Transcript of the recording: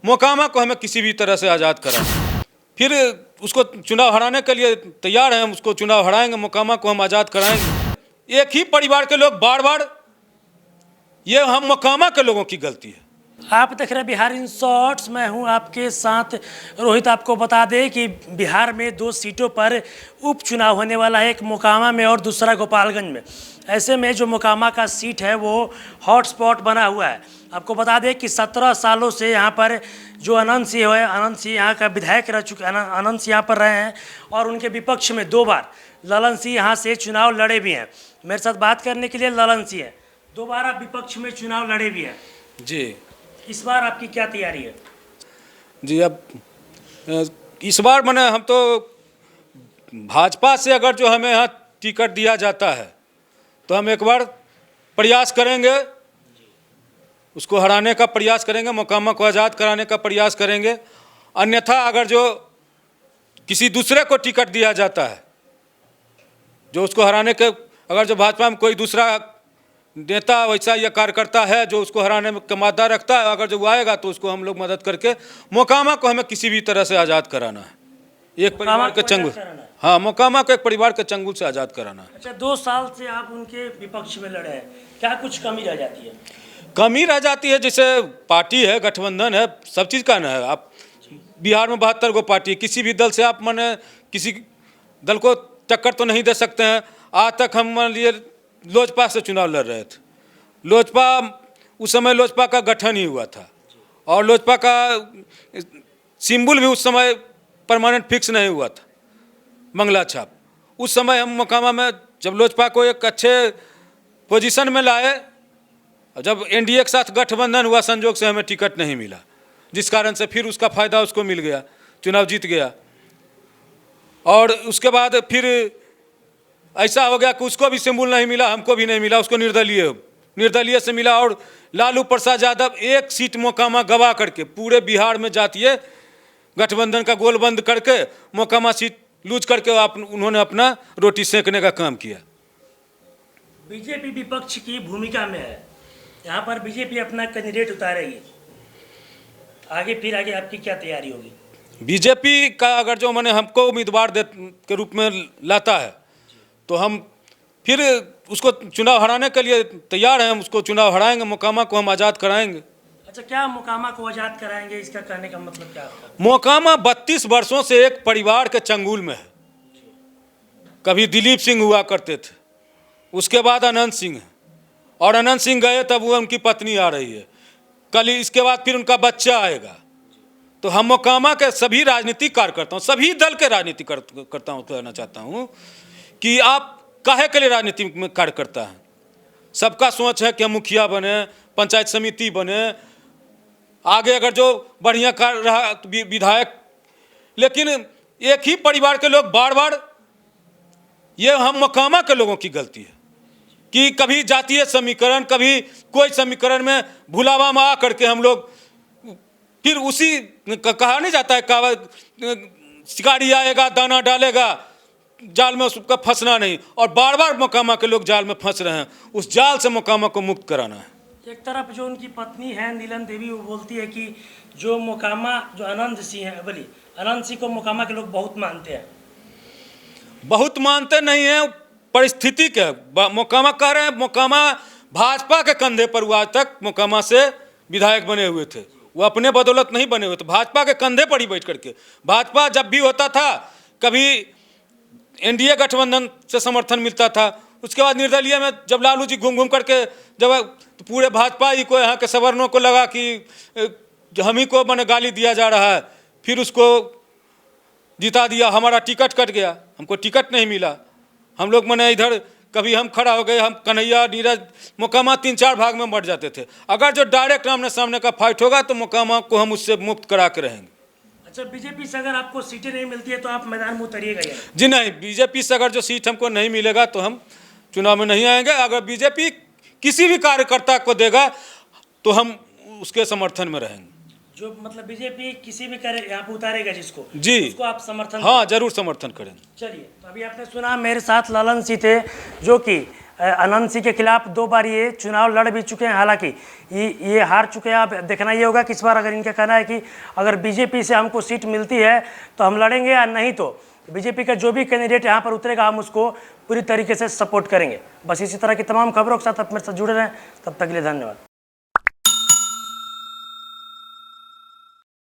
मोकामा को हमें किसी भी तरह से आज़ाद कराना। फिर उसको चुनाव हराने के लिए तैयार हैं, हम उसको चुनाव हराएंगे, मोकामा को हम आज़ाद कराएंगे। एक ही परिवार के लोग बार बार, ये हम मोकामा के लोगों की गलती है। आप देख रहे हैं बिहार इन शॉर्ट्स, मैं हूं आपके साथ रोहित। आपको बता दें कि बिहार में 2 सीटों पर उपचुनाव होने वाला है, एक मोकामा में और दूसरा गोपालगंज में। ऐसे में जो मोकामा का सीट है वो हॉटस्पॉट बना हुआ है। आपको बता दें कि 17 सालों से यहाँ पर जो अनंत सिंह है, अनंत सिंह यहाँ का विधायक रह चुके हैं, अनंत सिंह यहाँ पर रहे हैं और उनके विपक्ष में 2 बार ललन सिंह यहाँ से चुनाव लड़े भी हैं। मेरे साथ बात करने के लिए ललन सिंह है, 2 बार आप विपक्ष में चुनाव लड़े भी हैं जी। इस बार आपकी क्या तैयारी है? जी, अब इस बार मैंने हम तो भाजपा से अगर जो हमें यहाँ टिकट दिया जाता है तो हम एक बार प्रयास करेंगे, उसको हराने का प्रयास करेंगे, मोकामा को आज़ाद कराने का प्रयास करेंगे। अन्यथा अगर जो किसी दूसरे को टिकट दिया जाता है, जो उसको हराने के, अगर जो भाजपा में कोई दूसरा नेता वैसा या कार्यकर्ता है जो उसको हराने में मादा रखता है, अगर जो वो आएगा तो उसको हम लोग मदद करके मोकामा को हमें किसी भी तरह से आज़ाद कराना है। एक परिवार के चंगुल, हाँ, मोकामा को एक परिवार के चंगुल से आज़ाद कराना है। अच्छा, 2 साल से आप उनके विपक्ष में लड़े हैं, क्या कुछ कमी रह जाती है? कमी रह जाती है, जैसे पार्टी है, गठबंधन है, सब चीज़ का ना है। आप बिहार में 72 गो पार्टी, किसी भी दल से आप माने किसी दल को टक्कर तो नहीं दे सकते हैं। आज तक हम मान लिए लोजपा से चुनाव लड़ रहे थे, लोजपा उस समय लोजपा का गठन ही हुआ था और लोजपा का सिंबल भी उस समय परमानेंट फिक्स नहीं हुआ था, मंगला छाप। उस समय हम मोकामा में जब लोजपा को एक अच्छे पोजीशन में लाए, जब एनडीए के साथ गठबंधन हुआ, संजोग से हमें टिकट नहीं मिला, जिस कारण से फिर उसका फ़ायदा उसको मिल गया, चुनाव जीत गया। और उसके बाद फिर ऐसा हो गया कि उसको भी सिंबल नहीं मिला, हमको भी नहीं मिला, उसको निर्दलीय से मिला। और लालू प्रसाद यादव 1 सीट मोकामा गवा करके पूरे बिहार में जातीय गठबंधन का गोल बंद करके मोकामा सीट लूज करके उन्होंने अपना रोटी सेंकने का काम किया। बीजेपी विपक्ष की भूमिका में है, यहाँ पर बीजेपी अपना कैंडिडेट उतारेगी, आगे आपकी क्या तैयारी होगी? बीजेपी का अगर जो मैंने हमको उम्मीदवार के रूप में लाता है तो हम फिर उसको चुनाव हराने के लिए तैयार हैं, हम उसको चुनाव हराएंगे, मोकामा को हम आज़ाद कराएंगे। अच्छा, क्या मोकामा को आज़ाद कराएंगे, इसका कहने का मतलब क्या है? मोकामा 32 वर्षों से एक परिवार के चंगुल में है। कभी दिलीप सिंह हुआ करते थे, उसके बाद अनंत सिंह है, और अनंत सिंह गए तब वो उनकी पत्नी आ रही है, कल इसके बाद फिर उनका बच्चा आएगा। तो हम मोकामा के सभी राजनीतिक कार्यकर्ताओं, सभी दल के राजनीतिक करताओं को कहना चाहता हूँ कि आप काहे के लिए राजनीति में कार्य करता है। सबका सोच है कि हम मुखिया बने, पंचायत समिति बने, आगे अगर जो बढ़िया कार्य रहा विधायक, लेकिन एक ही परिवार के लोग बार बार, ये हम मोकामा के लोगों की गलती है कि कभी जातीय समीकरण, कभी कोई समीकरण में भुलावा में आ करके हम लोग फिर उसी कहा नहीं जाता है, शिकारी आएगा दाना डालेगा, जाल में उसका फंसना नहीं, और बार बार मोकामा के लोग जाल में फंस रहे हैं। उस जाल से मोकामा को मुक्त कराना है। एक तरफ जो उनकी पत्नी है नीलम देवी, वो बोलती है कि जो मोकामा, जो अनंत सिंह है, बोली अनंत सिंह को मोकामा के लोग बहुत मानते हैं। बहुत मानते नहीं हैं, परिस्थिति के मोकामा कह रहे हैं। मोकामा भाजपा के कंधे पर हुआ, आज तक मोकामा से विधायक बने हुए थे, वो अपने बदौलत नहीं बने हुए थे, भाजपा के कंधे पर ही बैठ करके। भाजपा जब भी होता था, कभी एनडीए गठबंधन से समर्थन मिलता था, उसके बाद निर्दलीय में जब लालू जी घूम करके जब तो पूरे भाजपा ही को, यहाँ के सवर्णों को लगा कि हम ही को मैंने गाली दिया जा रहा है, फिर उसको जिता दिया, हमारा टिकट कट गया, हमको टिकट नहीं मिला। हम लोग मैंने इधर कभी हम खड़ा हो गए, हम कन्हैया, नीरज, मोकामा 3-4 भाग में बढ़ जाते थे। अगर जो डायरेक्ट आमने सामने का फाइट होगा तो मोकामा को हम उससे मुक्त करा के रहेंगे। अच्छा, बीजेपी से अगर आपको सीटें नहीं मिलती है तो आप मैदान में उतरिएगा? जी नहीं, बीजेपी से अगर जो सीट हमको नहीं मिलेगा तो हम चुनाव में नहीं आएंगे। अगर बीजेपी किसी भी कार्यकर्ता को देगा तो हम उसके समर्थन में रहेंगे। जो मतलब बीजेपी किसी भी यहाँ पे उतारेगा जिसको, जी, उसको आप समर्थन? हाँ, जरूर समर्थन करेंगे। चलिए, तो अभी आपने सुना, मेरे साथ ललन सिंह थे जो कि अनंत सिंह के खिलाफ 2 बार ये चुनाव लड़ भी चुके हैं, हालांकि ये हार चुके हैं। अब देखना ये होगा कि इस बार अगर इनका कहना है कि अगर बीजेपी से हमको सीट मिलती है तो हम लड़ेंगे, या नहीं तो बीजेपी का जो भी कैंडिडेट यहाँ पर उतरेगा हम उसको पूरी तरीके से सपोर्ट करेंगे। बस इसी तरह की तमाम खबरों के साथ आप मेरे साथ जुड़े रहें। तब तक के लिए धन्यवाद।